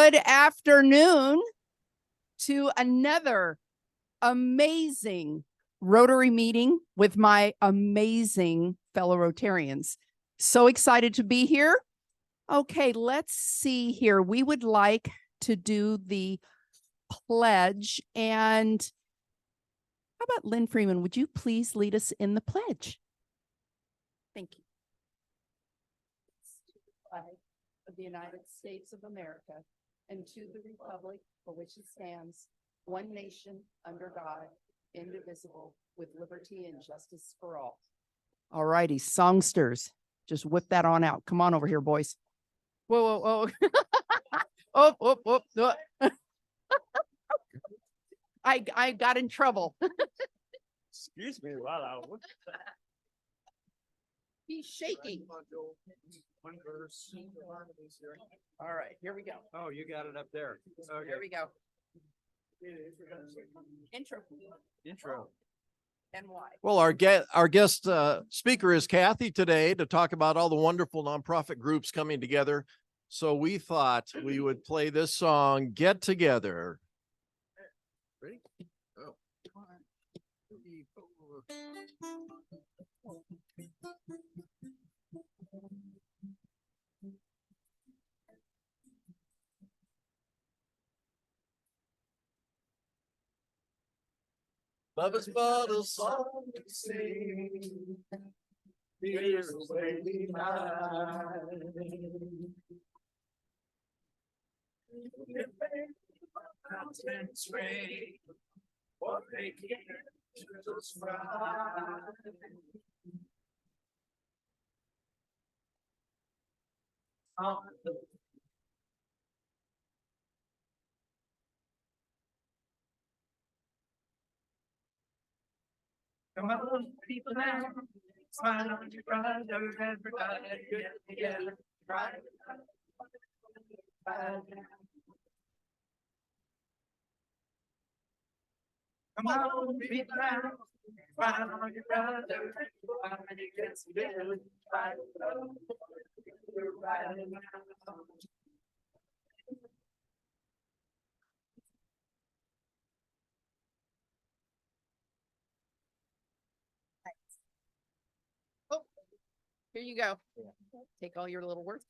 Good afternoon to another amazing Rotary meeting with my amazing fellow Rotarians. So excited to be here. Okay, let's see here. We would like to do the pledge. And how about Lynn Freeman? Would you please lead us in the pledge? Thank you. To the flag of the United States of America and to the republic for which it stands, one nation under God, indivisible, with liberty and justice for all. All righty, songsters, just whip that on out. Come on over here, boys. Whoa, whoa, whoa. Oh. I got in trouble. Excuse me, wow. He's shaking. One verse. All right, here we go. Oh, you got it up there. Okay. Here we go. Intro. And why? Well, our guest speaker is Cathy today to talk about all the wonderful nonprofit groups coming together. So we thought we would play this song, Get Together. Ready? Oh. 1, 2, 4. Love is but a song to sing. Here's a lady mountains rain, what they care to just ride. Come on, people now, smile on your brother, everybody get together, right? Come on, people now, smile on your brother, everybody get together, right? Here you go. Take all your little words.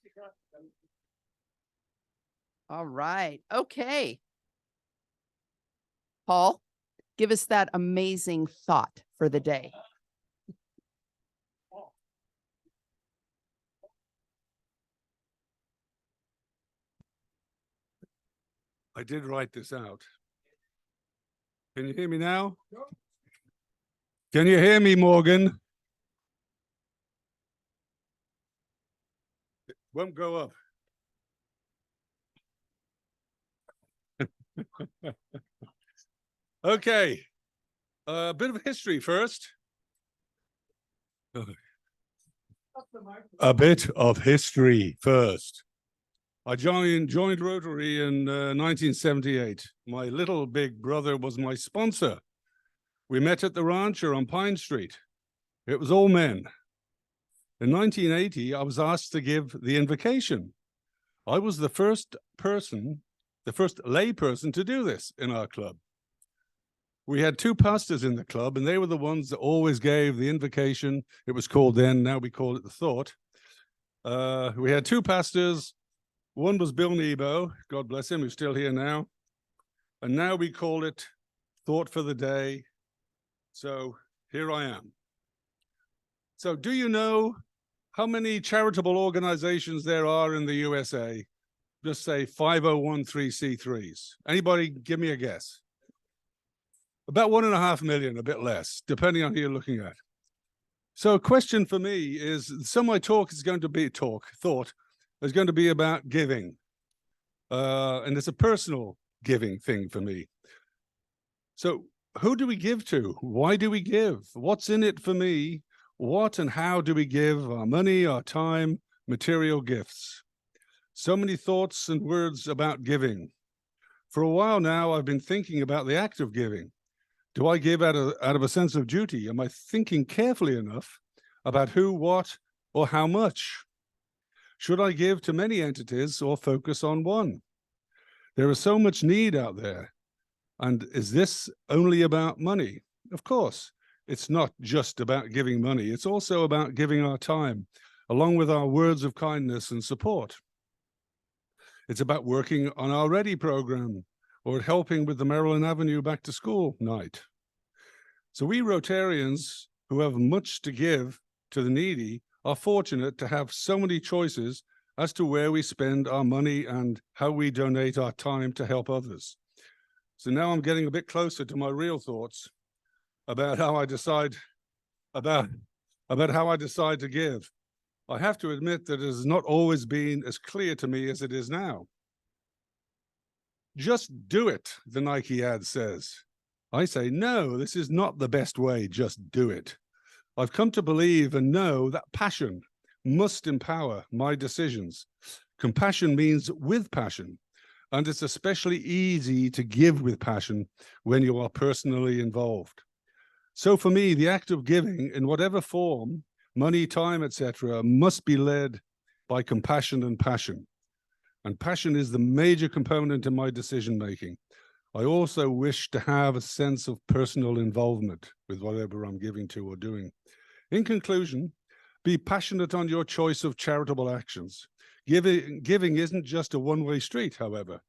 All right. Okay. Paul, give us that amazing thought for the day. I did write this out. Can you hear me now? Can you hear me, Morgan? It won't go up. Okay. A bit of history first. A bit of history first. I joined Rotary in 1978. My little big brother was my sponsor. We met at the Rancher on Pine Street. It was all men. In 1980, I was asked to give the invocation. I was the first lay person to do this in our club. We had 2 pastors in the club, and they were the ones that always gave the invocation. It was called then, now we call it the thought. We had 2 pastors. One was Bill Nebo, God bless him, who's still here now. And now we call it Thought for the Day. So here I am. So do you know how many charitable organizations there are in the USA? Just say 5013C3s. Anybody give me a guess? About 1.5 million, a bit less, depending on who you're looking at. So a question for me is, some of my talk is going to be thought is going to be about giving. And it's a personal giving thing for me. So who do we give to? Why do we give? What's in it for me? What and how do we give our money, our time, material gifts? So many thoughts and words about giving. For a while now, I've been thinking about the act of giving. Do I give out of a sense of duty? Am I thinking carefully enough about who, what, or how much? Should I give to many entities or focus on one? There is so much need out there. And is this only about money? Of course, it's not just about giving money. It's also about giving our time, along with our words of kindness and support. It's about working on our Ready program or helping with the Maryland Avenue Back to School night. So we Rotarians who have much to give to the needy are fortunate to have so many choices as to where we spend our money and how we donate our time to help others. So now I'm getting a bit closer to my real thoughts about how I decide about how I decide to give. I have to admit that it has not always been as clear to me as it is now. Just do it, the Nike ad says. I say, no, this is not the best way, just do it. I've come to believe and know that passion must empower my decisions. Compassion means with passion, and it's especially easy to give with passion when you are personally involved. So for me, the act of giving in whatever form, money, time, etc., must be led by compassion and passion. And passion is the major component in my decision-making. I also wish to have a sense of personal involvement with whatever I'm giving to or doing. In conclusion, be passionate on your choice of charitable actions. Giving isn't just a one-way street, however.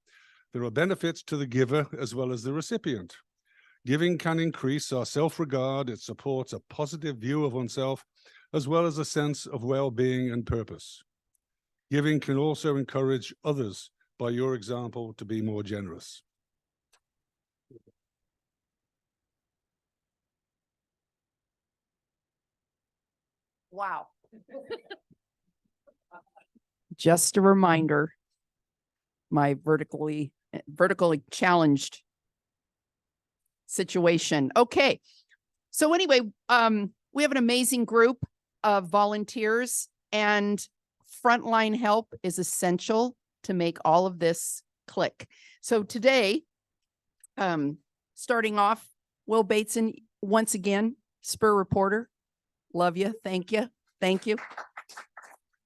There are benefits to the giver as well as the recipient. Giving can increase our self-regard. It supports a positive view of oneself, as well as a sense of well-being and purpose. Giving can also encourage others, by your example, to be more generous. Wow. Just a reminder, my vertically challenged situation. Okay. So anyway, we have an amazing group of volunteers, and frontline help is essential to make all of this click. So today, starting off, Will Bateson, once again, Spur reporter. Love you. Thank you. Thank you.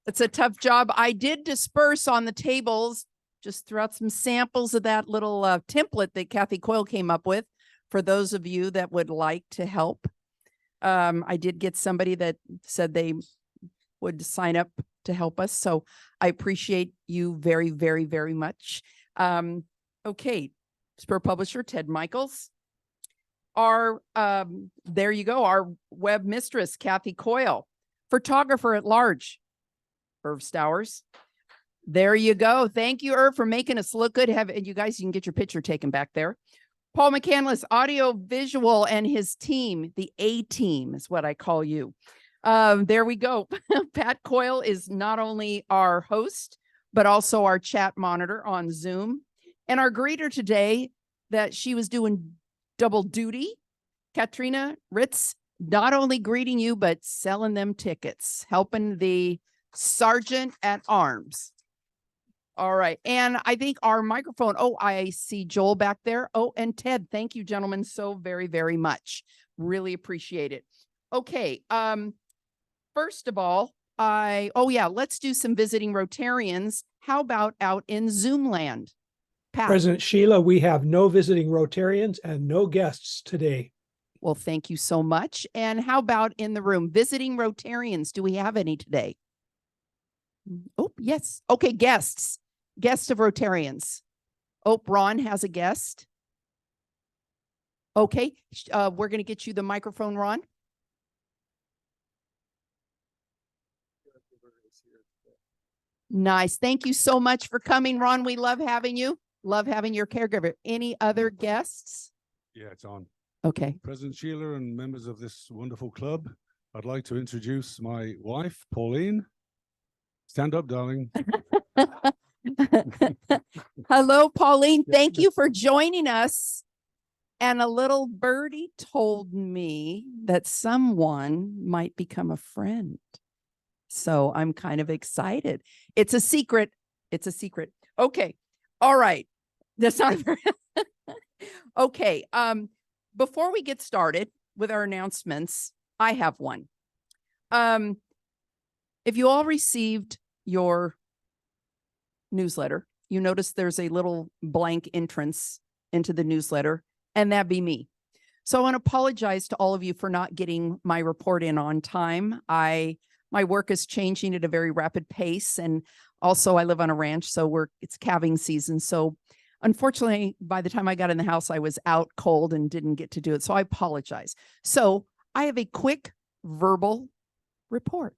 It's a tough job. I did disperse on the tables, just throw out some samples of that little template that Cathy Coyle came up with for those of you that would like to help. I did get somebody that said they would sign up to help us. So I appreciate you very, very, very much. Okay. Spur publisher, Ted Michaels. Our, there you go, our web mistress, Cathy Coyle. Photographer at large, Irv Stowers. There you go. Thank you, Irv, for making us look good. And you guys, you can get your picture taken back there. Paul McCandless, audio, visual, and his team, the A-team is what I call you. There we go. Pat Coyle is not only our host, but also our chat monitor on Zoom. And our greeter today, that she was doing double duty, Katrina Ritz, not only greeting you, but selling them tickets, helping the sergeant at arms. All right. And I think our microphone, oh, I see Joel back there. Oh, and Ted, thank you, gentlemen, so very, very much. Really appreciate it. Okay. First of all, oh yeah, let's do some visiting Rotarians. How about out in Zoom land? Pat. President Sheila, we have no visiting Rotarians and no guests today. Well, thank you so much. And how about in the room? Visiting Rotarians, do we have any today? Oh, yes. Okay, guests. Guests of Rotarians. Oh, Ron has a guest. Okay, we're going to get you the microphone, Ron. Nice. Thank you so much for coming, Ron. We love having you. Love having your caregiver. Any other guests? Yeah, it's on. Okay. President Sheila and members of this wonderful club, I'd like to introduce my wife, Pauline. Stand up, darling. Hello, Pauline. Thank you for joining us. And a little birdie told me that someone might become a friend. So I'm kind of excited. It's a secret. It's a secret. Okay. All right. That's not very okay. Before we get started with our announcements, I have one. If you all received your newsletter you notice there's a little blank entrance into the newsletter, and that'd be me. So I want to apologize to all of you for not getting my report in on time. My work is changing at a very rapid pace, and also I live on a ranch, so it's calving season. So unfortunately, by the time I got in the house, I was out cold and didn't get to do it. So I apologize. So I have a quick verbal report.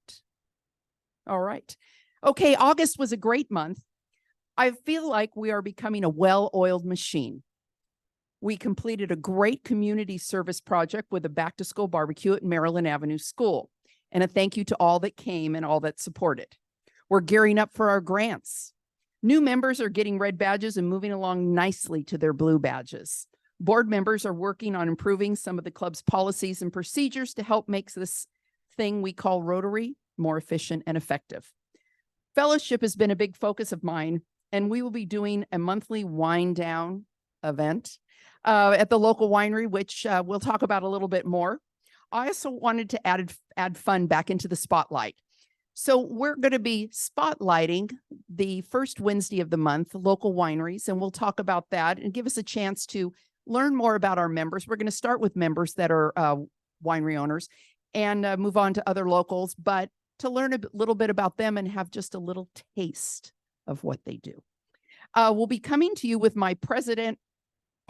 All right. Okay, August was a great month. I feel like we are becoming a well-oiled machine. We completed a great community service project with a back-to-school barbecue at Maryland Avenue School. And a thank you to all that came and all that supported. We're gearing up for our grants. New members are getting red badges and moving along nicely to their blue badges. Board members are working on improving some of the club's policies and procedures to help make this thing we call Rotary more efficient and effective. Fellowship has been a big focus of mine, and we will be doing a monthly wind down event at the local winery, which we'll talk about a little bit more. I also wanted to add fun back into the spotlight. So we're going to be spotlighting the first Wednesday of the month, local wineries, and we'll talk about that and give us a chance to learn more about our members. We're going to start with members that are winery owners and move on to other locals, but to learn a little bit about them and have just a little taste of what they do. We'll be coming to you with my president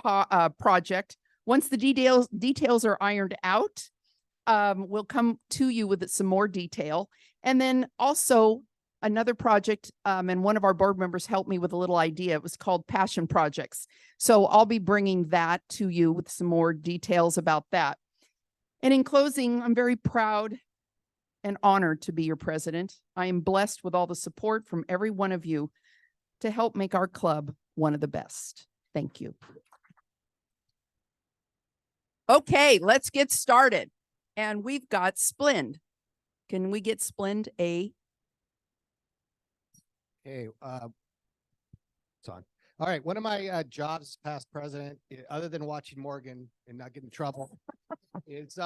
project. Once the details are ironed out, we'll come to you with some more detail. And then also another project, and one of our board members helped me with a little idea. It was called Passion Projects. So I'll be bringing that to you with some more details about that. And in closing, I'm very proud and honored to be your president. I am blessed with all the support from every one of you to help make our club one of the best. Thank you. Okay, let's get started. And we've got Splend. Can we get Splend A? Okay, it's on. All right, one of my jobs as past president, other than watching Morgan and not getting in trouble, is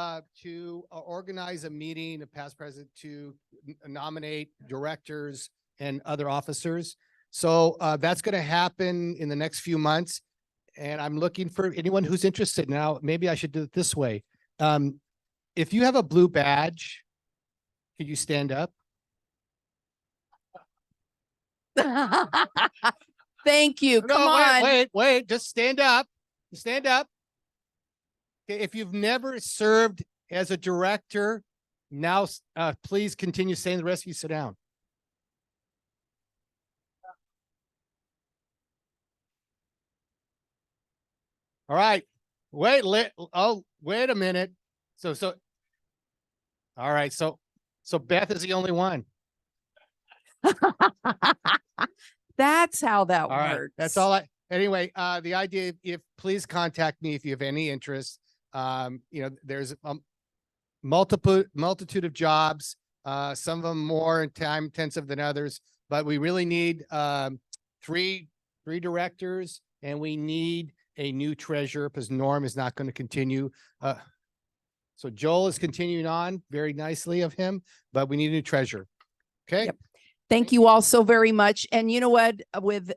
to organize a meeting of past president to nominate directors and other officers. So that's going to happen in the next few months. And I'm looking for anyone who's interested. Now, maybe I should do it this way. If you have a blue badge, could you stand up? Thank you. Come No, on. wait, just stand up. Stand up. Okay, if you've never served as a director, now please continue saying the rest of you sit down. All right. Wait a minute. So all right, so Beth is the only one. That's how that All right, works. that's all anyway, the idea, if please contact me if you have any interest. There's a multitude of jobs, some of them more time intensive than others, but we really need three directors, and we need a new treasurer because Norm is not going to continue. So Joel is continuing on very nicely of him, but we need a new treasurer. Okay. Yep. Thank you all so very much. And you know what, with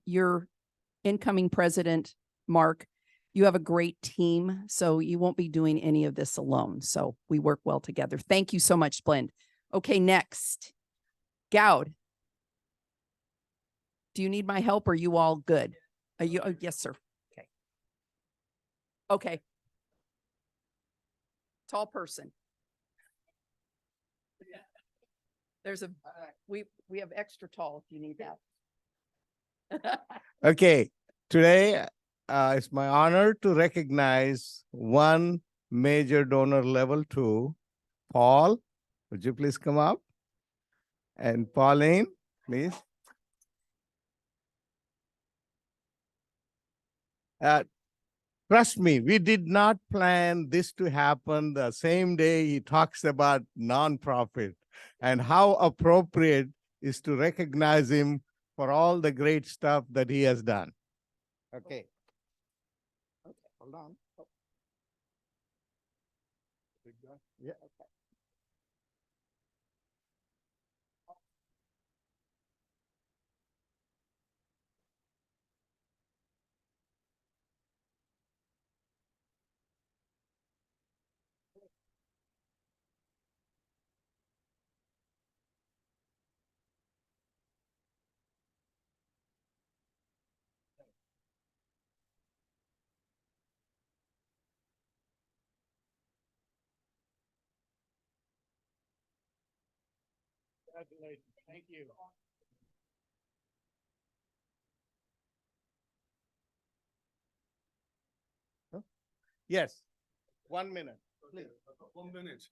your incoming president, Mark, you have a great team, so you won't be doing any of this alone. So we work well together. Thank you so much, Splend. Okay, next, Gowd. Do you need my help? Or are you all good? Are you? Oh, yes, sir. Okay. Okay. Tall person. There's we have extra tall if you need that. Okay, today it's my honor to recognize one major donor level 2. Paul, would you please come up? And Pauline, please. Trust me, we did not plan this to happen the same day he talks about nonprofit, and how appropriate is to recognize him for all the great stuff that he has done. Okay. Okay, hold on. Oh. Yeah. Okay. Congratulations. Thank you. Yes, 1 minute. 1 minute.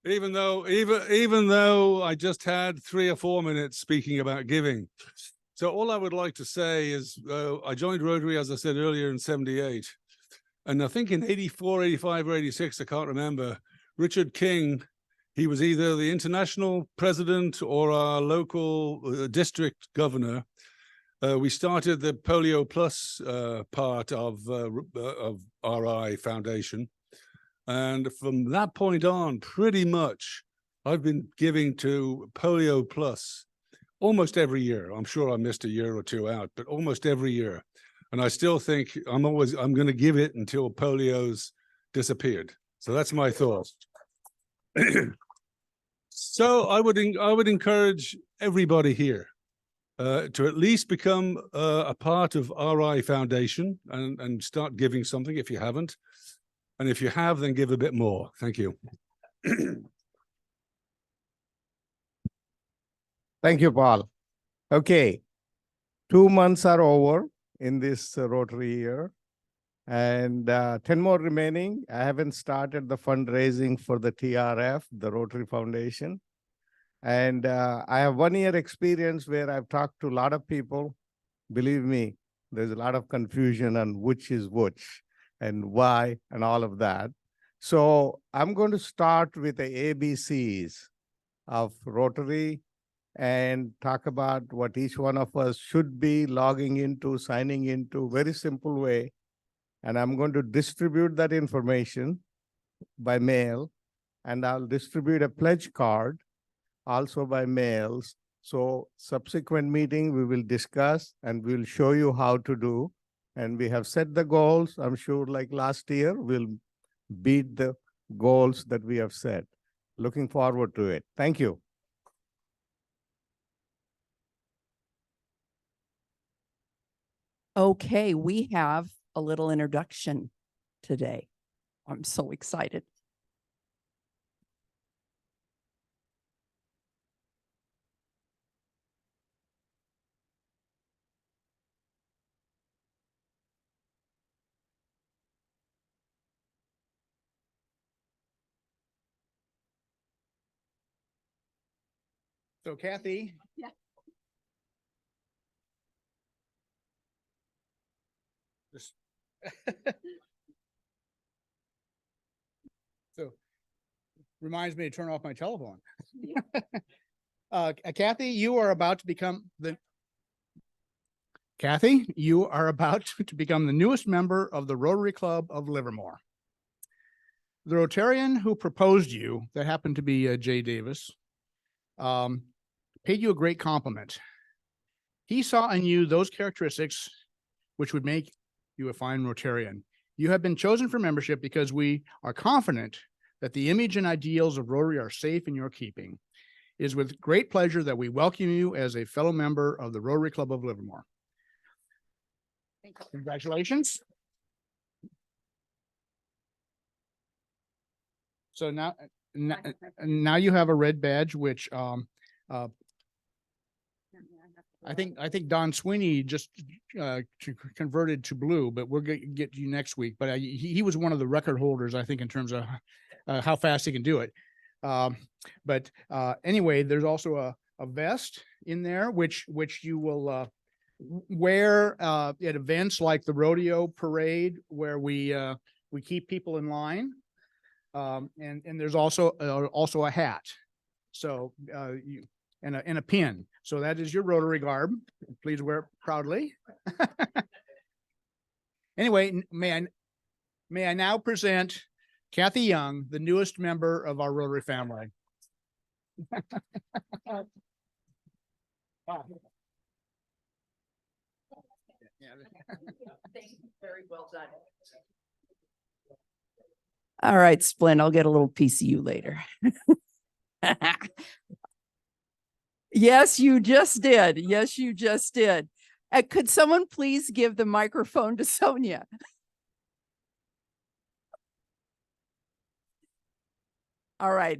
Even though I just had 3 or 4 minutes speaking about giving. So all I would like to say is I joined Rotary, as I said earlier, in 78. And I think in 84, 85, or 86, I can't remember, Richard King, he was either the international president or our local district governor. We started the Polio Plus part of RI Foundation. And from that point on, pretty much, I've been giving to Polio Plus almost every year. I'm sure I missed a year or 2 out, but almost every year. And I still think I'm going to give it until polio's disappeared. So that's my thought. So I would encourage everybody here to at least become a part of RI Foundation and start giving something if you haven't. And if you have, then give a bit more. Thank you. Thank you, Paul. Okay, 2 months are over in this Rotary year, and 10 more remaining. I haven't started the fundraising for the TRF, the Rotary Foundation. And I have 1 year experience where I've talked to a lot of people. Believe me, there's a lot of confusion on which is which and why and all of that. So I'm going to start with the ABCs of Rotary and talk about what each one of us should be logging into, signing into, very simple way. And I'm going to distribute that information by mail, and I'll distribute a pledge card also by mails. So subsequent meeting, we will discuss and we'll show you how to do. And we have set the goals. I'm sure like last year, we'll beat the goals that we have set. Looking forward to it. Thank you. Okay, we have a little introduction today. I'm so excited. So Cathy. Yeah. Just so reminds me to turn off my telephone. Cathy, you are about to become the newest member of the Rotary Club of Livermore. The Rotarian who proposed you, that happened to be Jay Davis, paid you a great compliment. He saw in you those characteristics which would make you a fine Rotarian. You have been chosen for membership because we are confident that the image and ideals of Rotary are safe in your keeping. It is with great pleasure that we welcome you as a fellow member of the Rotary Club of Livermore. Thank you. Congratulations. So now you have a red badge, which I think Don Sweeney just converted to blue, but we'll get you next week. But he was one of the record holders, I think, in terms of how fast he can do it. But anyway, there's also a vest in there, which you will wear at events like the rodeo parade, where we keep people in line. And there's also a hat. So and a pin. So that is your Rotary garb. Please wear it proudly. Anyway, may I now present Cathy Young, the newest member of our Rotary family. Very well done. All right, Splint, I'll get a little piece of you later. Yes, you just did. Yes, you just did. Could someone please give the microphone to Sonia? All right,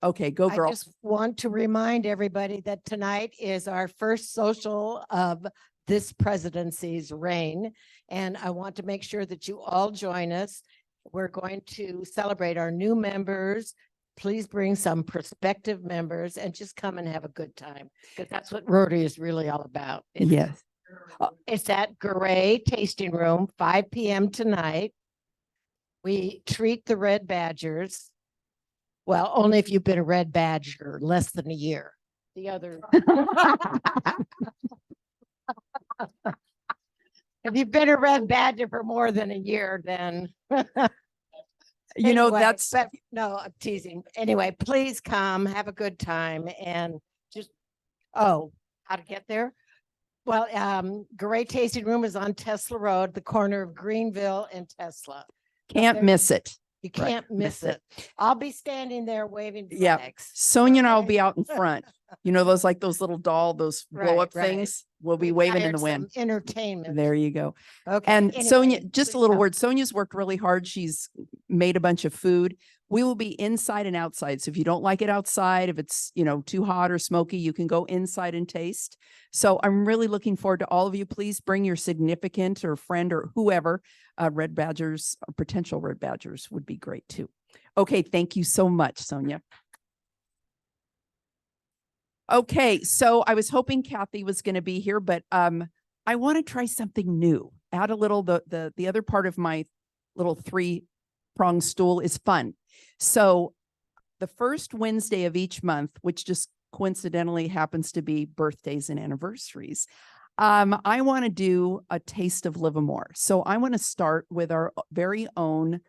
okay, go I girl. just want to remind everybody that tonight is our first social of this presidency's reign. And I want to make sure that you all join us. We're going to celebrate our new members. Please bring some prospective members and just come and have a good time, because that's what Rotary is really all about. Yes. It's at Garay Tasting Room, 5 p.m. tonight. We treat the Red Badgers. Well, only if you've been a Red Badger less than a year. The other. If you've been a Red Badger for more than a year, then. You know, Anyway, that's, but no, I'm teasing. Anyway, please come, have a good time and just, how to get there? Well, Great Tasting Room is on Tesla Road, the corner of Greenville and Tesla. can't there- miss it. You Right, can't miss it. I'll be standing there waving Yep. flags. Sonia and I will Okay. be out in front. You know, those like those little those blow up Right, right. things. We'll be We waving in hired the wind. some Entertainment. There you go. Okay. And Sonia, anyway, just a please little come. word. Sonia's worked really hard. She's made a bunch of food. We will be inside and outside. So if you don't like it outside, if it's, too hot or smoky, you can go inside and taste. So I'm really looking forward to all of you. Please bring your significant or friend or whoever. Red Badgers or potential Red Badgers would be great too. Okay. Thank you so much, Sonia. Okay, so I was hoping Cathy was going to be here, but I want to try something new. Add a little, the other part of my little 3-pronged stool is fun. So the first Wednesday of each month, which just coincidentally happens to be birthdays and anniversaries, I want to do a taste of Livermore. So I want to start with our very own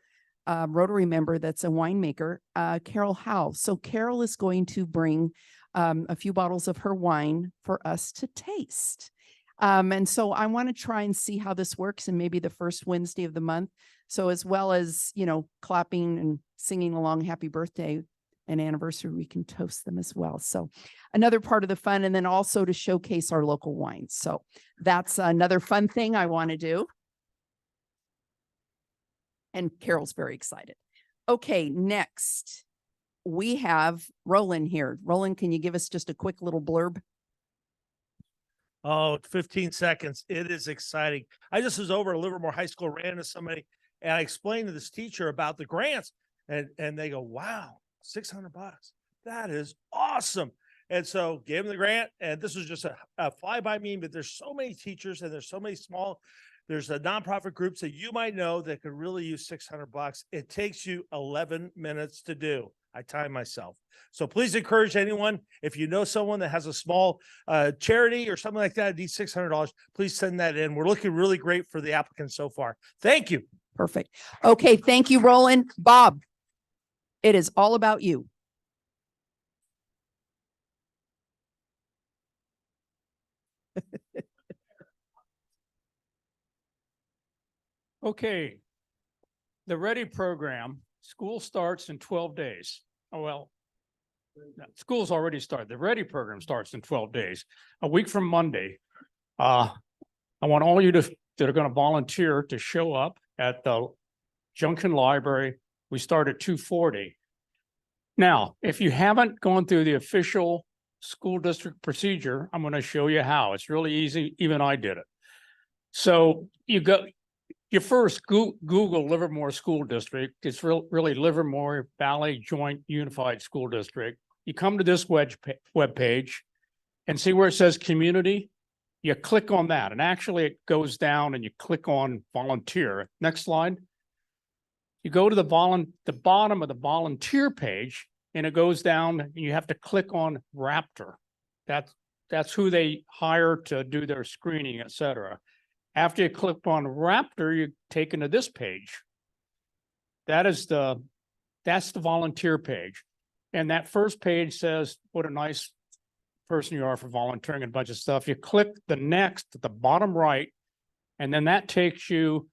Rotary member that's a winemaker, Carol Howe. So Carol is going to bring a few bottles of her wine for us to taste. And so I want to try and see how this works and maybe the first Wednesday of the month. So as well as, clapping and singing along happy birthday and anniversary, we can toast them as well. So another part of the fun, and then also to showcase our local wines. So that's another fun thing I want to do. And Carol's very excited. Okay, next. We have Roland here. Roland, can you give us just a quick little blurb? Oh, 15 seconds. It is exciting. I just was over at Livermore High School, ran into somebody, and I explained to this teacher about the grants, and they go, wow, $600. That is awesome. And so gave them the grant, and this was just a fly-by-me, but there's so many teachers and there's so many there's a nonprofit groups that you might know that could really use $600. It takes you 11 minutes to do. I time myself. So please encourage anyone, if you know someone that has a small charity or something like that, needs $600, please send that in. We're looking really great for the applicants so far. Thank you. Perfect. Okay. Thank you, Roland. Bob, it is all about you. Okay. The READY program, school starts in 12 days. Oh, well, no, school's already started. The READY program starts in 12 days, a week from Monday. I want all you that are going to volunteer to show up at the Junction Library. We start at 2:40. Now, if you haven't gone through the official school district procedure, I'm going to show you how. It's really easy. Even I did it. So you first Google Livermore School District. It's really Livermore Valley Joint Unified School District. You come to this web page and see where it says community. You click on that, and actually it goes down and you click on volunteer. Next slide. You go to the bottom of the volunteer page, and it goes down and you have to click on Raptor. That's who they hire to do their screening, et cetera. After you click on Raptor, you're taken to this page. That's the volunteer page. And that first page says, what a nice person you are for volunteering and a bunch of stuff. You click the next at the bottom right, and then that takes you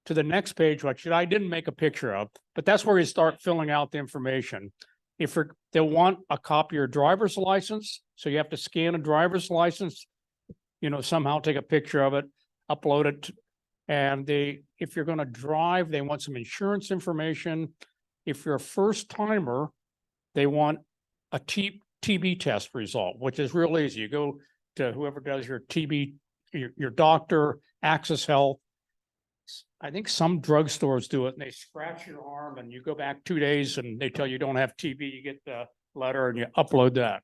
to the next page, which I didn't make a picture of, but that's where you start filling out the information. They'll want a copy of your driver's license. So you have to scan a driver's license, somehow take a picture of it, upload it. And if you're going to drive, they want some insurance information. If you're a first timer, they want a TB test result, which is real easy. You go to whoever does your TB, your doctor, Access Health. I think some drugstores do it, and they scratch your arm and you go back 2 days and they tell you don't have TB. You get the letter and you upload that.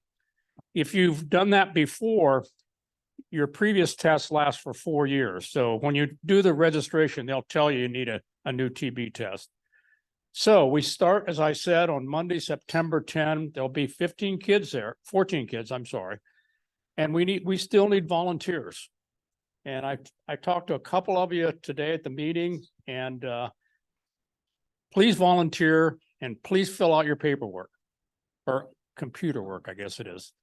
If you've done that before, your previous test lasts for 4 years. So when you do the registration, they'll tell you need a new TB test. So we start, as I said, on Monday, September 10. There'll be 15 kids there, 14 kids, I'm sorry. And we still need volunteers. And I talked to a couple of you today at the meeting, and please volunteer and please fill out your paperwork or computer work, I guess it is.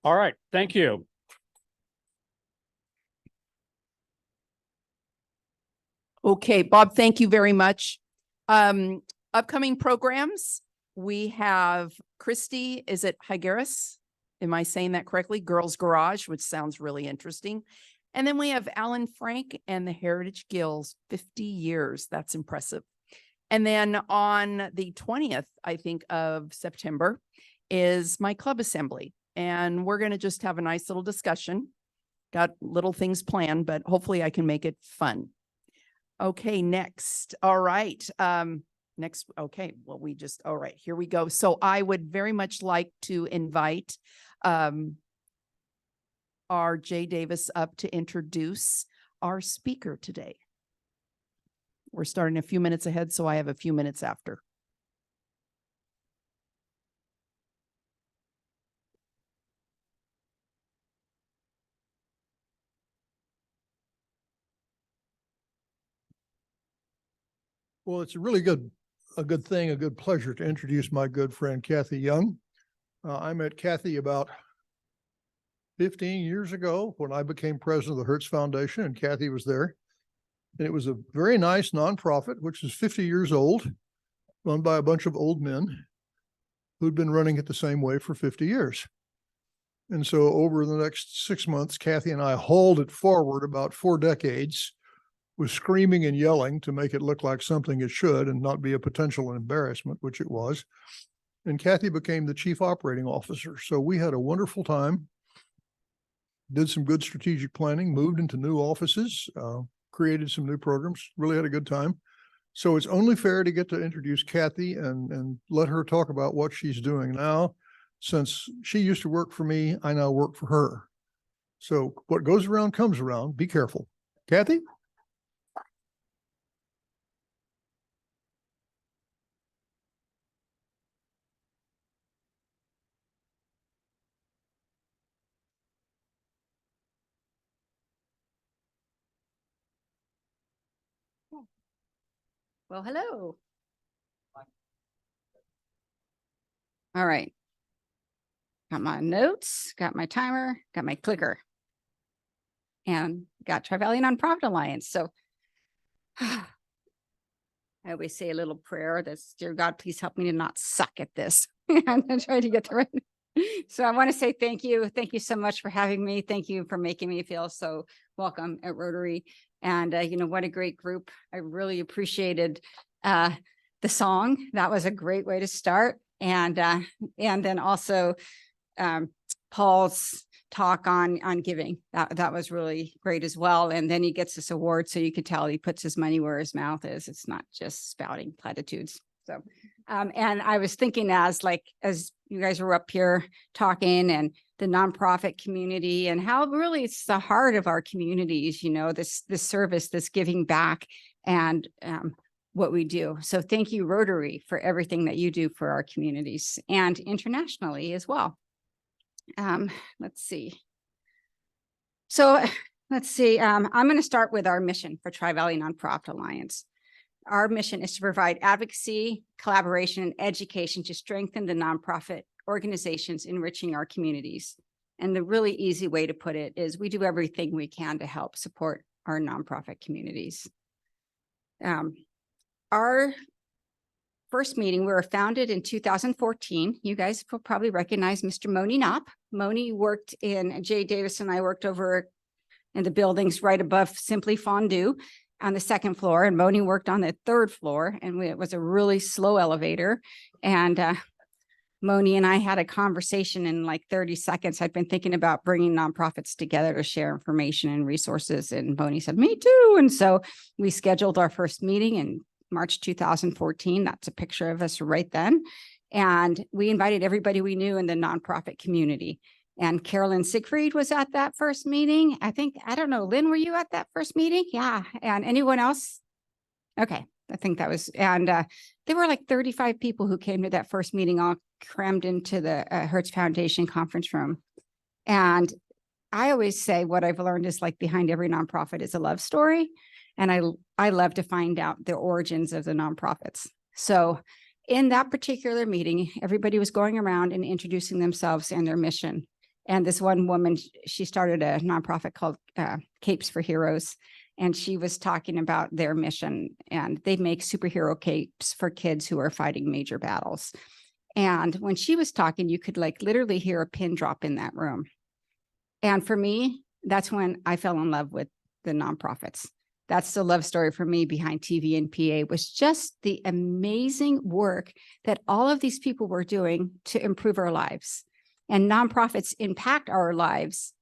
All right, thank you. Okay, Bob, thank you very much. Upcoming programs, we have Christy, is it Higueras? Am I saying that correctly? Girls Garage, which sounds really interesting. And then we have Alan Frank and the Heritage Guilds, 50 years. That's impressive. And then on the 20th, I think, of September is my club assembly. And we're going to just have a nice little discussion. Got little things planned, but hopefully I can make it fun. Okay, next. All right. Next. Okay. Well, all right, here we go. So I would very much like to invite our Jay Davis up to introduce our speaker today. We're starting a few minutes ahead, so I have a few minutes after. Well, it's a good thing, a good pleasure to introduce my good friend, Cathy Young. I met Cathy about 15 years ago when I became president of the Hertz Foundation, and Cathy was there. And it was a very nice nonprofit, which is 50 years old, run by a bunch of old men who'd been running it the same way for 50 years. And so over the next 6 months, Cathy and I hauled it forward about 4 decades with screaming and yelling to make it look like something it should and not be a potential embarrassment, which it was. And Cathy became the chief operating officer. So we had a wonderful time, did some good strategic planning, moved into new offices, created some new programs, really had a good time. So it's only fair to get to introduce Cathy and let her talk about what she's doing now. Since she used to work for me, I now work for her. So what goes around comes around. Be careful. Cathy? Well, hello. All right. Got my notes, got my timer, got my clicker, and got Tri-Valley Nonprofit Alliance. So I always say a little prayer that's, dear God, please help me to not suck at this. I'm gonna try to get the right. So I want to say thank you. Thank you so much for having me. Thank you for making me feel so welcome at Rotary. And you know, what a great group. I really appreciated the song. That was a great way to start. And then also Paul's talk on giving. That was really great as well. And then he gets this award, so you could tell he puts his money where his mouth is. It's not just spouting platitudes. So and I was thinking as you guys were up here talking, and the nonprofit community, and how really it's the heart of our communities, you know, this service, this giving back, and what we do. So thank you, Rotary, for everything that you do for our communities and internationally as well. Let's see. So let's see. I'm going to start with our mission for Tri-Valley Nonprofit Alliance. Our mission is to provide advocacy, collaboration, and education to strengthen the nonprofit organizations enriching our communities. And the really easy way to put it is we do everything we can to help support our nonprofit communities. Our first meeting, we were founded in 2014. You guys will probably recognize Mr. Moni Knopp. Moni worked in, Jay Davis and I worked over in the buildings right above Simply Fondue on the 2nd floor, and Moni worked on the 3rd floor, and it was a really slow elevator. And Moni and I had a conversation in like 30 seconds. I'd been thinking about bringing nonprofits together to share information and resources. And Moni said, me too. And so we scheduled our first meeting in March 2014. That's a picture of us right then. And we invited everybody we knew in the nonprofit community. And Carolyn Siegfried was at that first meeting. I don't know, Lynn, were you at that first meeting? Yeah. And anyone else? Okay. I think that was, and there were like 35 people who came to that first meeting, all crammed into the Hertz Foundation conference room. And I always say what I've learned is like behind every nonprofit is a love story. And I love to find out the origins of the nonprofits. So in that particular meeting, everybody was going around and introducing themselves and their mission. And this one woman, she started a nonprofit called Capes for Heroes. And she was talking about their mission, and they make superhero capes for kids who are fighting major battles. And when she was talking, you could like literally hear a pin drop in that room. And for me, that's when I fell in love with the nonprofits. That's the love story for me behind TVNPA, was just the amazing work that all of these people were doing to improve our lives. And nonprofits impact our lives.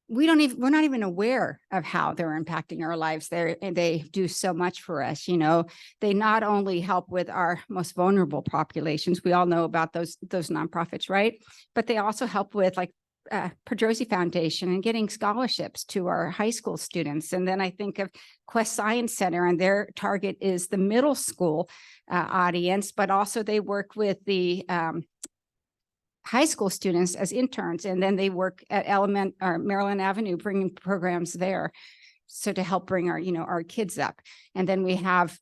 We're not even aware of how they're impacting our lives. They do so much for us. You know, they not only help with our most vulnerable populations. We all know about those nonprofits, right? But they also help with like Pedrosi Foundation and getting scholarships to our high school students. And then I think of Quest Science Center, and their target is the middle school audience, but also they work with the high school students as interns, and then they work at Maryland Avenue, bringing programs there. So to help bring our kids up. And then we have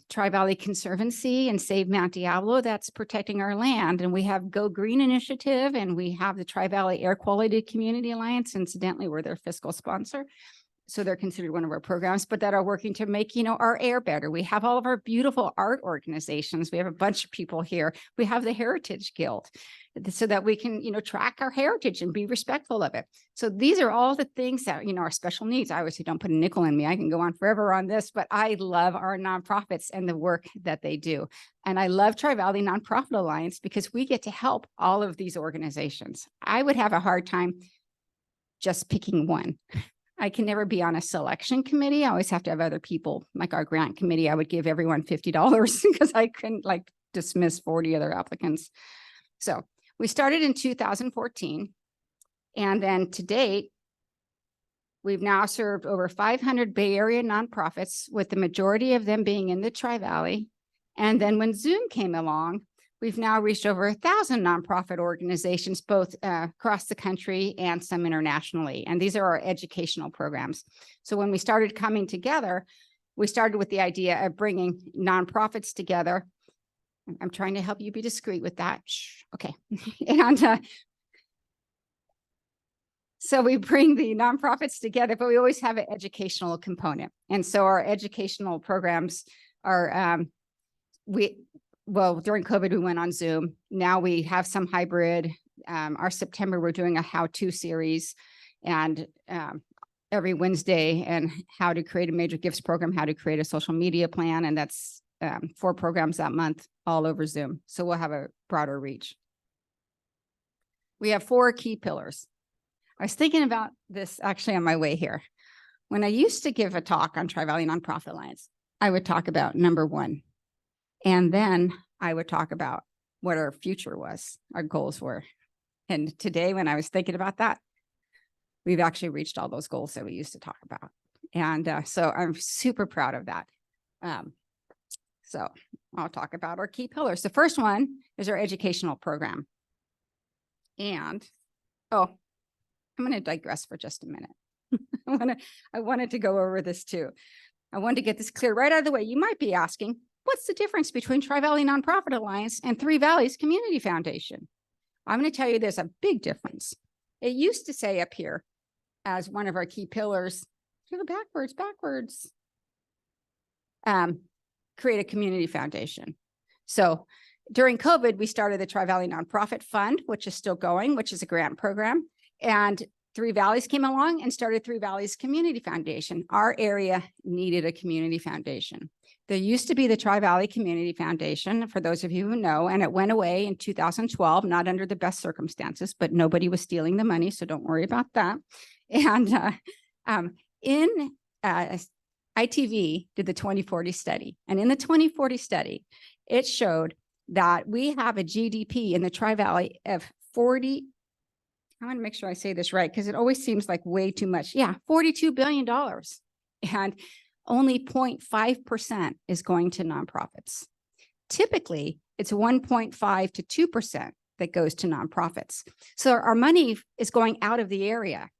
Tri-Valley Conservancy and Save Mount Diablo, that's protecting our land. And we have Go Green Initiative, and we have the Tri-Valley Air Quality Community Alliance. Incidentally, we're their fiscal sponsor. So they're considered one of our programs, but that are working to make, our air better. We have all of our beautiful art organizations. We have a bunch of people here. We have the Heritage Guild so that we can, track our heritage and be respectful of it. So these are all the things that, are special needs. I always say, don't put a nickel in me. I can go on forever on this, but I love our nonprofits and the work that they do. And I love Tri-Valley Nonprofit Alliance because we get to help all of these organizations. I would have a hard time just picking one. I can never be on a selection committee. I always have to have other people, like our grant committee. I would give everyone $50 because I couldn't dismiss 40 other applicants. So we started in 2014. And then to date, we've now served over 500 Bay Area nonprofits, with the majority of them being in the Tri-Valley. And then when Zoom came along, we've now reached over 1,000 nonprofit organizations, both across the country and some internationally. And these are our educational programs. So when we started coming together, we started with the idea of bringing nonprofits together. I'm trying to help you be discreet with that. Shh, okay. And so we bring the nonprofits together, but we always have an educational component. And so our educational programs are, during COVID, we went on Zoom. Now we have some hybrid. Our September, we're doing a how-to series, and every Wednesday, and how to create a major gifts program, how to create a social media plan. And that's 4 programs that month, all over Zoom. So we'll have a broader reach. We have 4 key pillars. I was thinking about this actually on my way here. When I used to give a talk on Tri-Valley Nonprofit Alliance, I would talk about number 1. And then I would talk about what our future was, our goals were. And today, when I was thinking about that, we've actually reached all those goals that we used to talk about. And so I'm super proud of that. So I'll talk about our key pillars. The first one is our educational program. And, I'm going to digress for just a minute. I wanted to go over this too. I wanted to get this clear right out of the way. You might be asking, what's the difference between Tri-Valley Nonprofit Alliance and Three Valleys Community Foundation? I'm going to tell you there's a big difference. It used to say up here as one of our key pillars, backwards, create a community foundation. So during COVID, we started the Tri-Valley Nonprofit Fund, which is still going, which is a grant program. And Three Valleys came along and started Three Valleys Community Foundation. Our area needed a community foundation. There used to be the Tri-Valley Community Foundation, for those of you who know, and it went away in 2012, not under the best circumstances, but nobody was stealing the money, so don't worry about that. And ITV did the 2040 study. And in the 2040 study, it showed that we have a GDP in the Tri-Valley of 40, I want to make sure I say this right, because it always seems like way too much. Yeah, $42 billion. And only 0.5% is going to nonprofits. Typically, it's 1.5 to 2% that goes to nonprofits. So our money is going out of the area.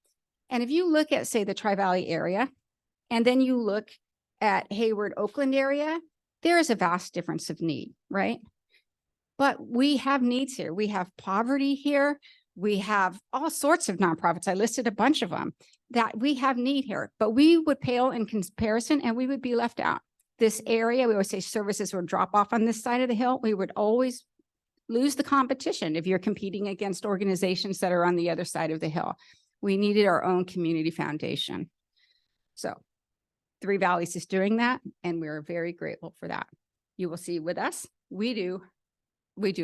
And if you look at, say, the Tri-Valley area, and then you look at Hayward, Oakland area, there is a vast difference of need, right? But we have needs here. We have poverty here. We have all sorts of nonprofits. I listed a bunch of them that we have need here, but we would pale in comparison and we would be left out. This area, we always say services would drop off on this side of the hill. We would always lose the competition if you're competing against organizations that are on the other side of the hill. We needed our own community foundation. So Three Valleys is doing that, and we're very grateful for that. You will see with us, we do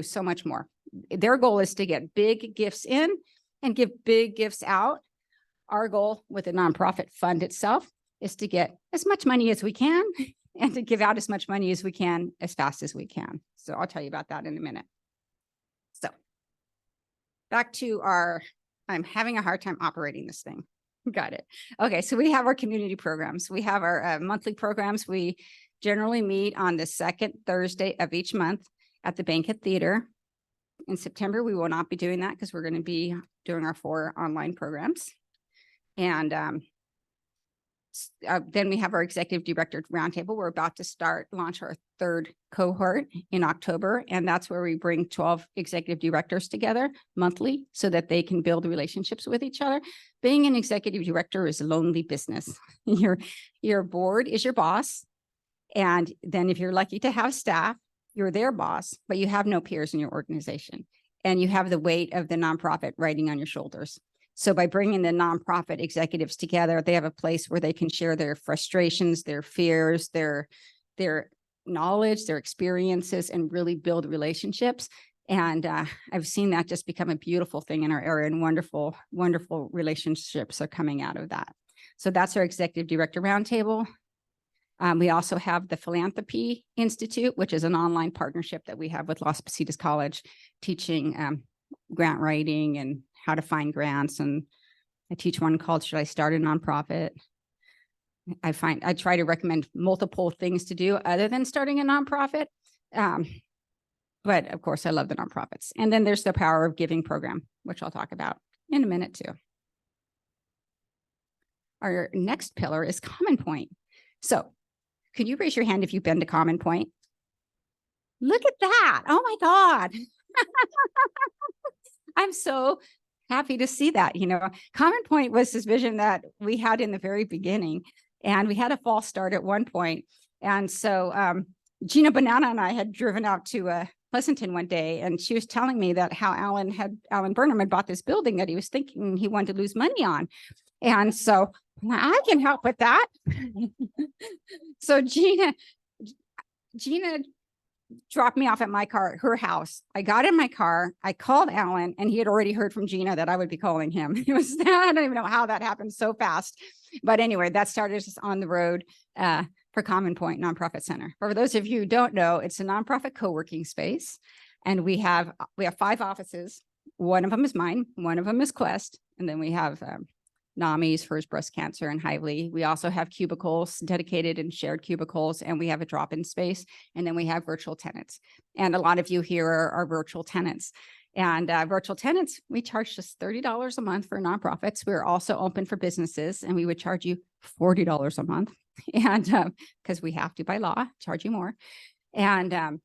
so much more. Their goal is to get big gifts in and give big gifts out. Our goal with the nonprofit fund itself is to get as much money as we can and to give out as much money as we can as fast as we can. So I'll tell you about that in a minute. So back to I'm having a hard time operating this thing. Got it. Okay, so we have our community programs. We have our monthly programs. We generally meet on the second Thursday of each month at the Banquet Theater. In September, we will not be doing that because we're going to be doing our 4 online programs. And then we have our executive director roundtable. We're about to launch our 3rd cohort in October. And that's where we bring 12 executive directors together monthly so that they can build relationships with each other. Being an executive director is a lonely business. Your board is your boss. And then if you're lucky to have staff, you're their boss, but you have no peers in your organization. And you have the weight of the nonprofit riding on your shoulders. So by bringing the nonprofit executives together, they have a place where they can share their frustrations, their fears, their knowledge, their experiences, and really build relationships. And I've seen that just become a beautiful thing in our area, and wonderful, wonderful relationships are coming out of that. So that's our executive director roundtable. We also have the Philanthropy Institute, which is an online partnership that we have with Las Positas College, teaching grant writing and how to find grants. And I teach one called Should I Start a Nonprofit? I try to recommend multiple things to do other than starting a nonprofit. But of course, I love the nonprofits. And then there's the Power of Giving program, which I'll talk about in a minute too. Our next pillar is Common Point. So could you raise your hand if you've been to Common Point? Look at that. Oh my God. I'm so happy to see that. Common Point was this vision that we had in the very beginning, and we had a false start at one point. And so Gina Banana and I had driven out to Pleasanton one day, and she was telling me that how Alan Burnham had bought this building that he was thinking he wanted to lose money on. And so I can help with that. So Gina dropped me off at her house. I got in my car, I called Alan, and he had already heard from Gina that I would be calling him. I don't even know how that happened so fast. But anyway, that started us on the road for Common Point Nonprofit Center. For those of you who don't know, it's a nonprofit co-working space. And we have 5 offices. One of them is mine, one of them is Quest, and then we have NAMI's for breast cancer and Hively. We also have cubicles, dedicated and shared cubicles, and we have a drop-in space. And then we have virtual tenants. And a lot of you here are virtual tenants. And virtual tenants, we charge just $30 a month for nonprofits. We're also open for businesses, and we would charge you $40 a month. And because we have to by law, charge you more. And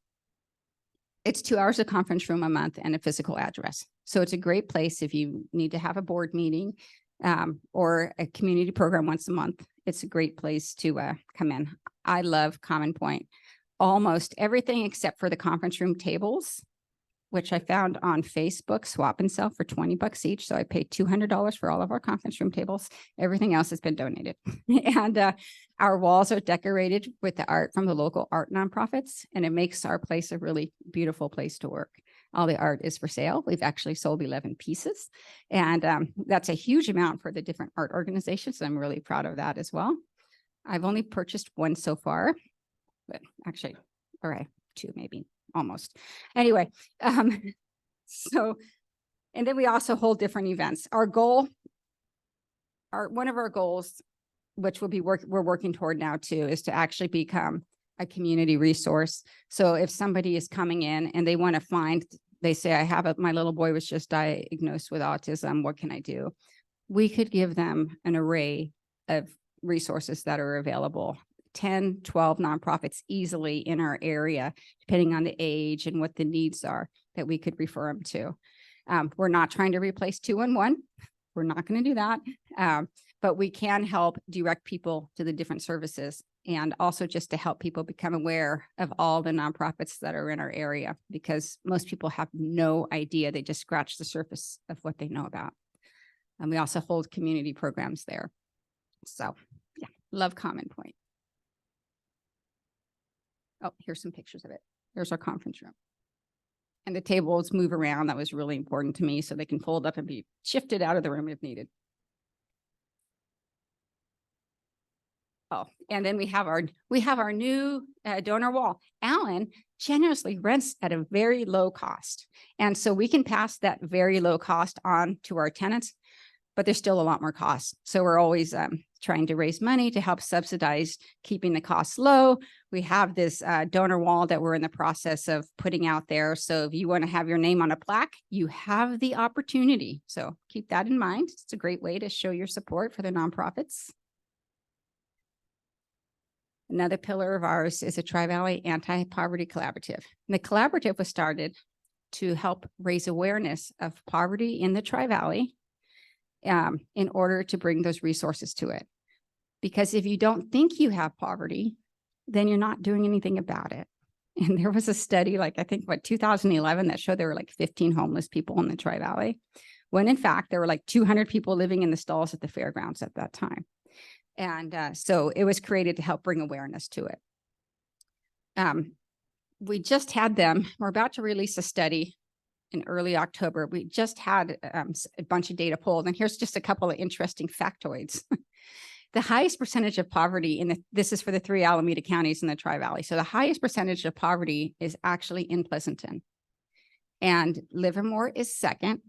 it's 2 hours of conference room a month and a physical address. So it's a great place if you need to have a board meeting or a community program once a month. It's a great place to come in. I love Common Point. Almost everything except for the conference room tables which I found on Facebook, swap and sell for $20 each. So I paid $200 for all of our conference room tables. Everything else has been donated. And our walls are decorated with the art from the local art nonprofits, and it makes our place a really beautiful place to work. All the art is for sale. We've actually sold 11 pieces, and that's a huge amount for the different art organizations. I'm really proud of that as well. I've only purchased one so far, but actually, all right, two maybe, almost. Anyway, so, and then we also hold different events. Our goal, one of our goals, which we're working toward now too, is to actually become a community resource. So if somebody is coming in and they want to find, they say, I have my little boy was just diagnosed with autism, what can I do? We could give them an array of resources that are available, 10, 12 nonprofits easily in our area, depending on the age and what the needs are that we could refer them to. We're not trying to replace 211. We're not going to do that. But we can help direct people to the different services, and also just to help people become aware of all the nonprofits that are in our area, because most people have no idea. They just scratch the surface of what they know about. And we also hold community programs there. So yeah, love Common Point. Oh, here's some pictures of it. There's our conference room. And the tables move around. That was really important to me, so they can fold up and be shifted out of the room if needed. Oh, and then we have our new donor wall. Alan generously rents at a very low cost. And so we can pass that very low cost on to our tenants, but there's still a lot more costs. So we're always trying to raise money to help subsidize keeping the costs low. We have this donor wall that we're in the process of putting out there. So if you want to have your name on a plaque, you have the opportunity. So keep that in mind. It's a great way to show your support for the nonprofits. Another pillar of ours is a Tri-Valley Anti-Poverty Collaborative. And the collaborative was started to help raise awareness of poverty in the Tri-Valley in order to bring those resources to it. Because if you don't think you have poverty, then you're not doing anything about it. And there was a study, like I think 2011, that showed there were like 15 homeless people in the Tri-Valley, when in fact there were like 200 people living in the stalls at the fairgrounds at that time. And so it was created to help bring awareness to it. We just had them, we're about to release a study in early October. We just had a bunch of data pulled, and here's just a couple of interesting factoids. The highest percentage of poverty this is for the 3 Alameda counties in the Tri-Valley. So the highest percentage of poverty is actually in Pleasanton, and Livermore is second,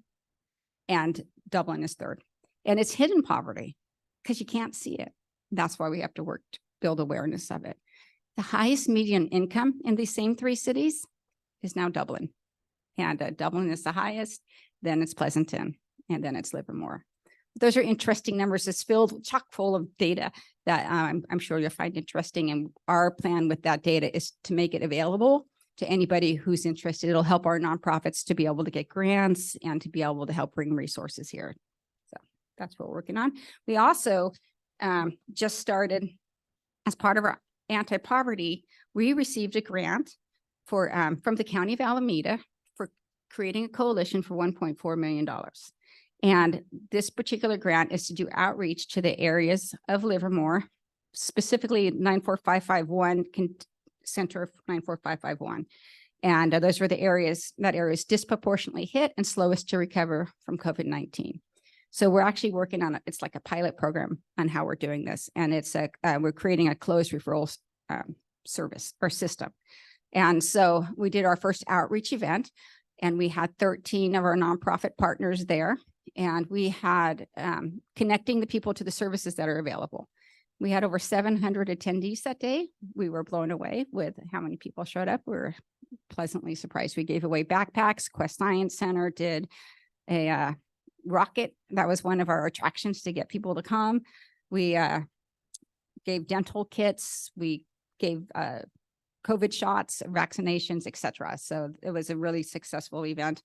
and Dublin is third. And it's hidden poverty because you can't see it. That's why we have to work to build awareness of it. The highest median income in these same 3 cities is now Dublin. And Dublin is the highest, then it's Pleasanton, and then it's Livermore. Those are interesting numbers. It's filled chock full of data that I'm sure you'll find interesting. And our plan with that data is to make it available to anybody who's interested. It'll help our nonprofits to be able to get grants and to be able to help bring resources here. So that's what we're working on. We also just started, as part of our anti-poverty, we received a grant for from the County of Alameda for creating a coalition for $1.4 million. And this particular grant is to do outreach to the areas of Livermore, specifically 94551, Center of 94551. And those were the areas that is disproportionately hit and slowest to recover from COVID-19. So we're actually working on it's like a pilot program on how we're doing this. And it's we're creating a closed referral service or system. And so we did our first outreach event, and we had 13 of our nonprofit partners there. And we had connecting the people to the services that are available. We had over 700 attendees that day. We were blown away with how many people showed up. We were pleasantly surprised. We gave away backpacks. Quest Science Center did a rocket. That was one of our attractions to get people to come. We gave dental kits. We gave COVID shots, vaccinations, etc. So it was a really successful event.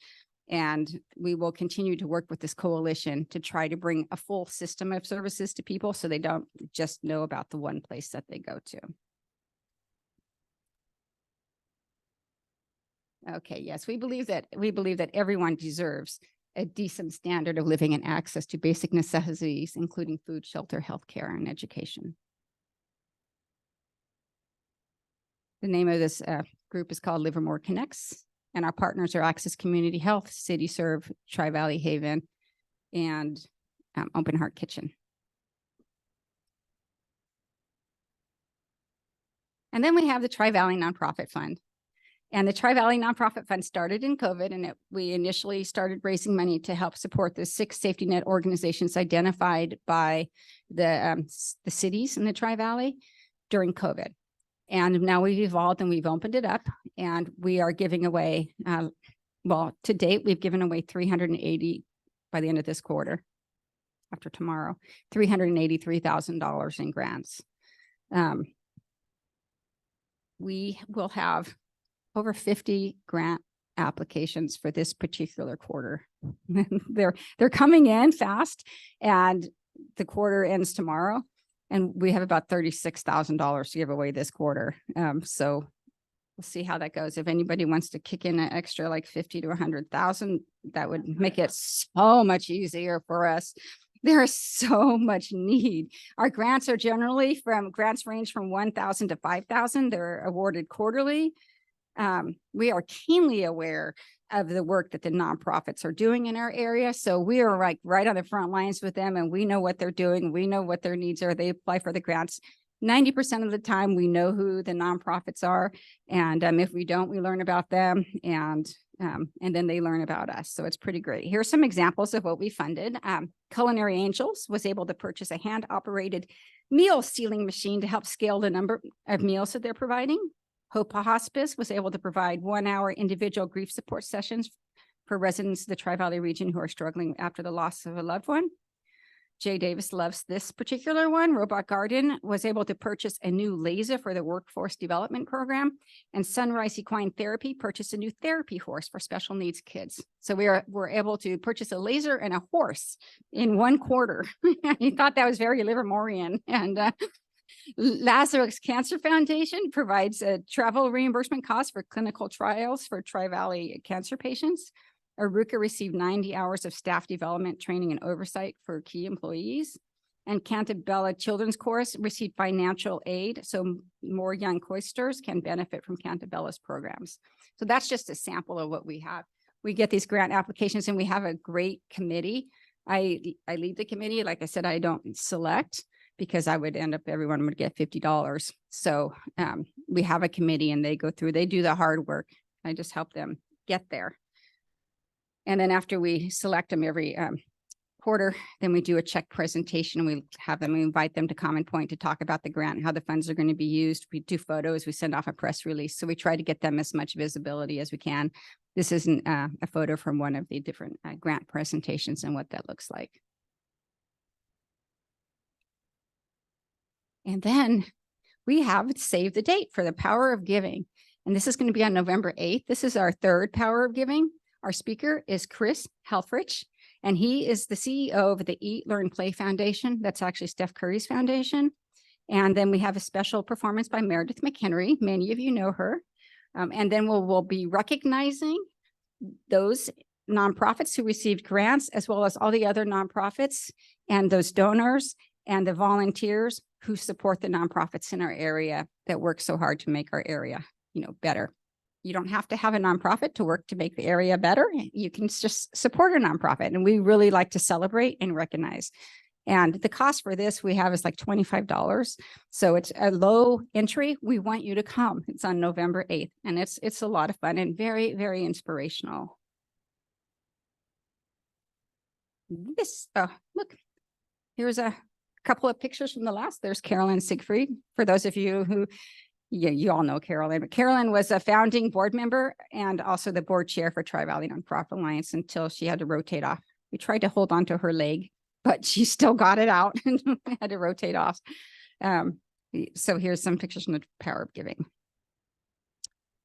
And we will continue to work with this coalition to try to bring a full system of services to people so they don't just know about the one place that they go to. Okay, yes, we believe that everyone deserves a decent standard of living and access to basic necessities, including food, shelter, healthcare, and education. The name of this group is called Livermore Connects, and our partners are Access Community Health, City Serve, Tri-Valley Haven, and Open Heart Kitchen. And then we have the Tri-Valley Nonprofit Fund. And the Tri-Valley Nonprofit Fund started in COVID, and we initially started raising money to help support the 6 safety net organizations identified by the cities in the Tri-Valley during COVID. And now we've evolved and we've opened it up, and we are giving away, well, to date, we've given away 380 by the end of this quarter, after tomorrow, $383,000 in grants. We will have over 50 grant applications for this particular quarter. They're coming in fast, and the quarter ends tomorrow, and we have about $36,000 to give away this quarter. So we'll see how that goes. If anybody wants to kick in an extra like 50 to 100,000, that would make it so much easier for us. There is so much need. Our grants are generally grants range from 1,000 to 5,000. They're awarded quarterly. We are keenly aware of the work that the nonprofits are doing in our area. So we are like right on the front lines with them, and we know what they're doing. We know what their needs are. They apply for the grants. 90% of the time, we know who the nonprofits are. And if we don't, we learn about them, and then they learn about us. So it's pretty great. Here's some examples of what we funded. Culinary Angels was able to purchase a hand-operated meal sealing machine to help scale the number of meals that they're providing. Hope Hospice was able to provide 1-hour individual grief support sessions for residents of the Tri-Valley region who are struggling after the loss of a loved one. Jay Davis loves this particular one. Robot Garden was able to purchase a new laser for the workforce development program, and Sunrise Equine Therapy purchased a new therapy horse for special needs kids. So we're able to purchase a laser and a horse in 1 quarter. He thought that was very Livermorean. And Lazarus Cancer Foundation provides a travel reimbursement cost for clinical trials for Tri-Valley cancer patients. Aruka received 90 hours of staff development, training, and oversight for key employees. And Cantabella Children's Course received financial aid, so more young coisters can benefit from Cantabella's programs. So that's just a sample of what we have. We get these grant applications, and we have a great committee. I lead the committee. Like I said, I don't select, because I would end up, everyone would get $50. So we have a committee, and they go through, they do the hard work. I just help them get there. And then after we select them every quarter, then we do a check presentation, and we have them, we invite them to Common Point to talk about the grant, how the funds are going to be used. We do photos, we send off a press release. So we try to get them as much visibility as we can. This isn't a photo from one of the different grant presentations and what that looks like. And then we have Save the Date for the Power of Giving. And this is going to be on November 8th. This is our 3rd Power of Giving. Our speaker is Chris Helfrich, and he is the CEO of the Eat, Learn, Play Foundation. That's actually Steph Curry's foundation. And then we have a special performance by Meredith McHenry. Many of you know her. And then we'll be recognizing those nonprofits who received grants, as well as all the other nonprofits and those donors and the volunteers who support the nonprofits in our area that work so hard to make our area, better. You don't have to have a nonprofit to work to make the area better. You can just support a nonprofit. And we really like to celebrate and recognize. And the cost for this we have is like $25. So it's a low entry. We want you to come. It's on November 8th. And it's a lot of fun and very, very inspirational. Look, here's a couple of pictures from the last. There's Carolyn Siegfried. For those of you who you all know Carolyn, but Carolyn was a founding board member and also the board chair for Tri-Valley Nonprofit Alliance until she had to rotate off. We tried to hold on to her leg, but she still got it out and had to rotate off. So here's some pictures from the Power of Giving.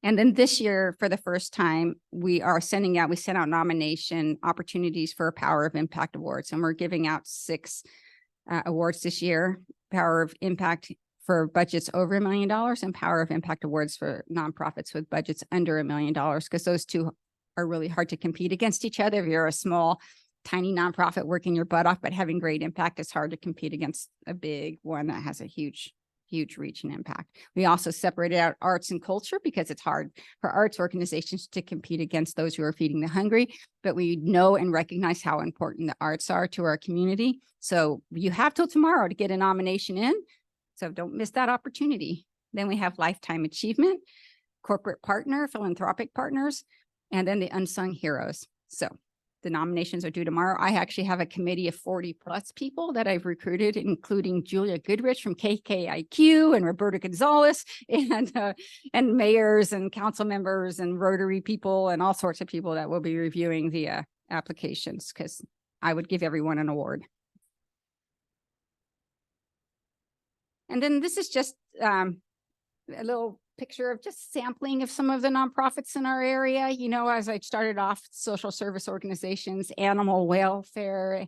And then this year, for the first time, we sent out nomination opportunities for Power of Impact Awards, and we're giving out 6 awards this year. Power of Impact for budgets over $1 million and Power of Impact Awards for nonprofits with budgets under $1 million, because those two are really hard to compete against each other. If you're a small, tiny nonprofit working your butt off, but having great impact, it's hard to compete against a big one that has a huge reach and impact. We also separated out arts and culture because it's hard for arts organizations to compete against those who are feeding the hungry, but we know and recognize how important the arts are to our community. So you have till tomorrow to get a nomination in. So don't miss that opportunity. Then we have lifetime achievement, corporate partner, philanthropic partners, and then the unsung heroes. So the nominations are due tomorrow. I actually have a committee of 40 plus people that I've recruited, including Julia Goodrich from KKIQ and Roberta Gonzalez and mayors and council members and Rotary people and all sorts of people that will be reviewing the applications, because I would give everyone an award. And then this is just a little picture of just sampling of some of the nonprofits in our area. You know, as I started off, social service organizations, animal welfare,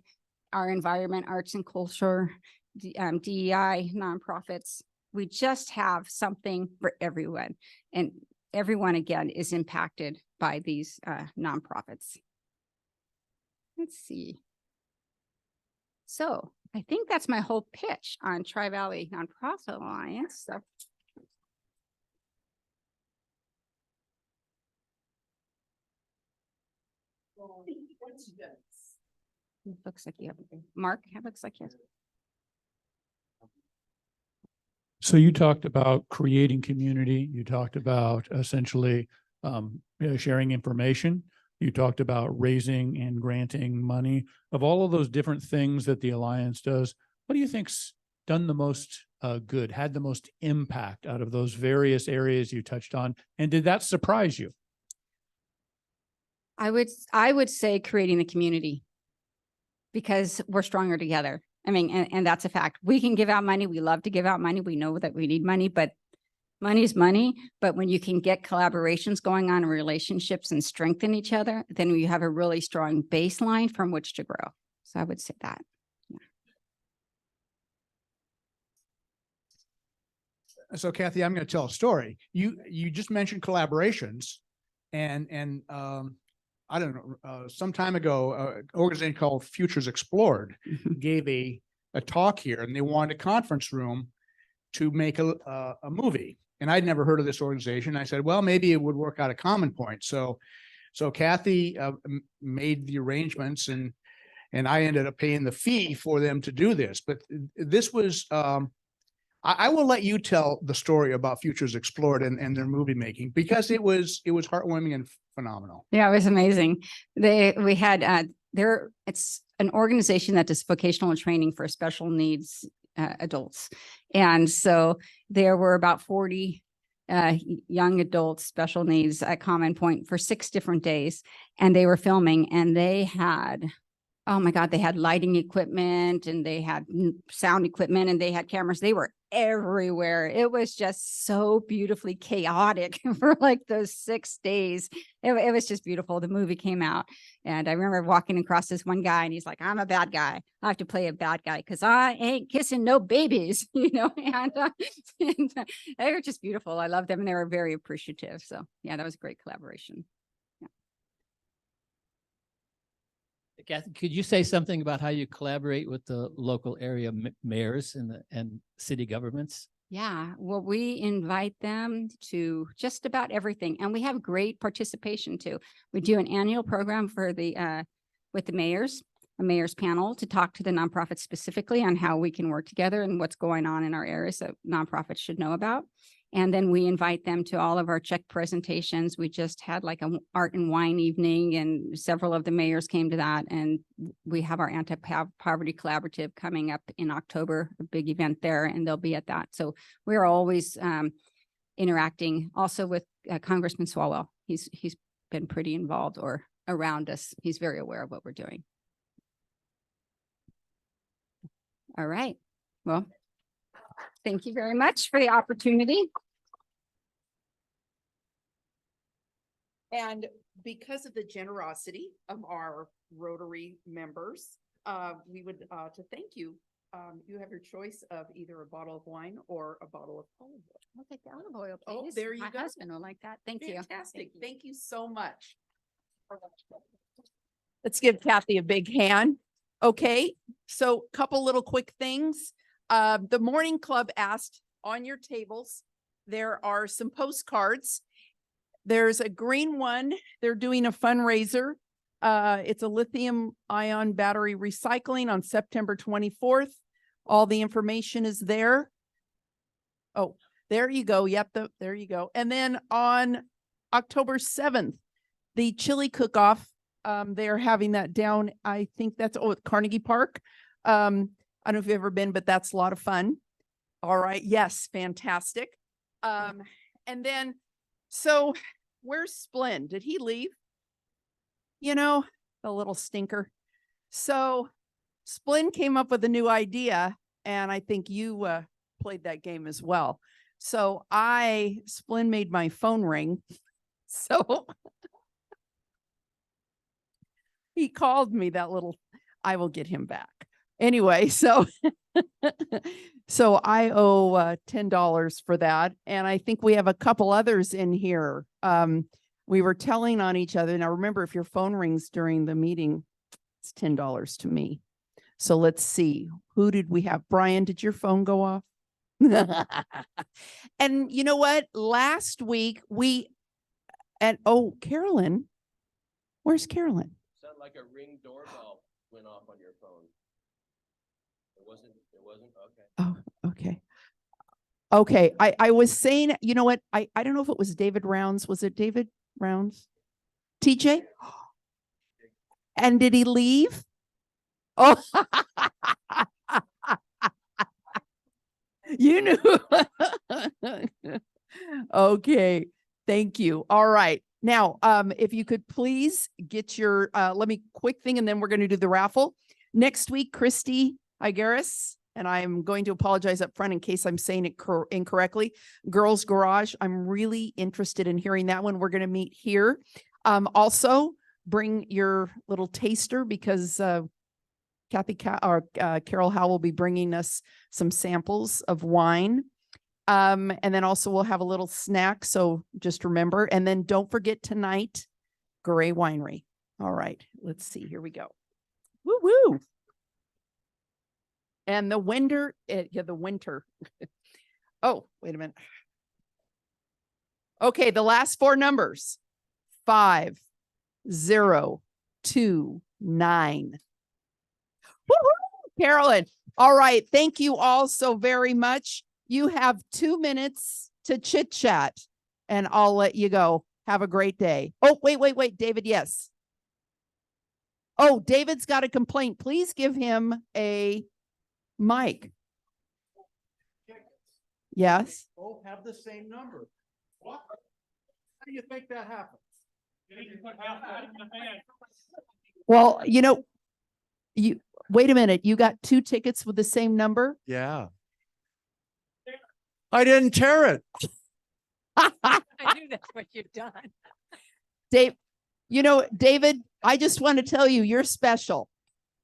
our environment, arts and culture, DEI nonprofits. We just have something for everyone. And everyone, again, is impacted by these nonprofits. Let's see. So I think that's my whole pitch on Tri-Valley Nonprofit Alliance. So it looks like you have, Mark, it looks like you have. So you talked about creating community. You talked about essentially sharing information. You talked about raising and granting money. Of all of those different things that the Alliance does, what do you think's done the most good, had the most impact out of those various areas you touched on? And did that surprise you? I would say creating the community, because we're stronger together. I mean, and that's a fact. We can give out money. We love to give out money. We know that we need money, but money is money. But when you can get collaborations going on in relationships and strengthen each other, then you have a really strong baseline from which to grow. So I would say that. Yeah. So Cathy, I'm going to tell a story. You just mentioned collaborations, and I don't know, some time ago, an organization called Futures Explored gave a talk here, and they wanted a conference room to make a movie. And I'd never heard of this organization. I said, well, maybe it would work out a common point. So Cathy made the arrangements, and I ended up paying the fee for them to do this. But this was, I will let you tell the story about Futures Explored and their movie making, because it was heartwarming and phenomenal. Yeah, it was amazing. We had it's an organization that does vocational training for special needs adults. And so there were about 40 young adults, special needs at Common Point for 6 different days. And they were filming, and they had, oh my God, they had lighting equipment, and they had sound equipment, and they had cameras. They were everywhere. It was just so beautifully chaotic for like those 6 days. It was just beautiful. The movie came out, and I remember walking across this one guy, and he's like, I'm a bad guy. I have to play a bad guy because I ain't kissing no babies, you know, and they were just beautiful. I loved them, and they were very appreciative. So yeah, that was a great collaboration. Cathy, could you say something about how you collaborate with the local area mayors and city governments? Yeah, well, we invite them to just about everything, and we have great participation too. We do an annual program for the with the mayors, a mayor's panel, to talk to the nonprofits specifically on how we can work together and what's going on in our areas that nonprofits should know about. And then we invite them to all of our check presentations. We just had like an art and wine evening, and several of the mayors came to that. And we have our anti-poverty collaborative coming up in October, a big event there, and they'll be at that. So we're always interacting also with Congressman Swalwell. He's been pretty involved or around us. He's very aware of what we're doing. All right. Well, thank you very much for the opportunity. And because of the generosity of our Rotary members, we would to thank you You have your choice of either a bottle of wine or a bottle of olive oil. I'll take the olive oil, Oh, please. there you My go. husband will like that. Thank you. Fantastic. Thank you so much. Let's give Cathy a big hand. Okay, so couple little quick things. The morning club asked on your tables, there are some postcards. There's a green one. They're doing a fundraiser. It's a lithium ion battery recycling on September 24th. All the information is there. Oh, there you go. Yep, there you go. And then on October 7th, the chili cook-off, they're having that down. I think that's at Carnegie Park. I don't know if you've ever been, but that's a lot of fun. All right. Yes, fantastic. And then, so where's Splin? Did he leave? You know, the little stinker. So Splin came up with a new idea, and I think you played that game as well. So Splin made my phone ring. So he called me, that little, I will get him back. Anyway, so so I owe $10 for that. And I think we have a couple others in here. We were telling on each other. Now remember, if your phone rings during the meeting, it's $10 to me. So let's see. Who did we have? Brian, did your phone go off? And you know what? Last week oh, Carolyn. Where's Carolyn? Sound like a Ring doorbell went off on your phone. It wasn't, okay. Oh, okay. Okay. I was saying, you know what? I don't know if it was David Rounds. Was it David Rounds? TJ? And did he leave? Oh, you knew. Okay. Thank you. All right. Now, if you could please get your, let me quick thing, and then we're going to do the raffle. Next week, Christy Igaris, and I'm going to apologize up front in case I'm saying it incorrectly. Girls Garage. I'm really interested in hearing that one. We're going to meet here. Also, bring your little taster because Carol Howe will be bringing us some samples of wine. And then also we'll have a little snack. So just remember, and then don't forget tonight, Gray Winery. All right, let's see. Here we go. Woo woo. And the winter, the winter. Oh, wait a minute. Okay, the last four numbers. 5029. Woo-hoo, Carolyn. All right. Thank you all so very much. You have 2 minutes to chit chat and I'll let you go. Have a great day. Oh, wait. David, yes. Oh, David's got a complaint. Please give him a mic. Yes. Both have the same number. What? How do you think that happens? Well, you wait a minute. You got 2 tickets with the same number? Yeah. I didn't tear it. I knew that's what you've done. Dave, David, I just want to tell you, you're special.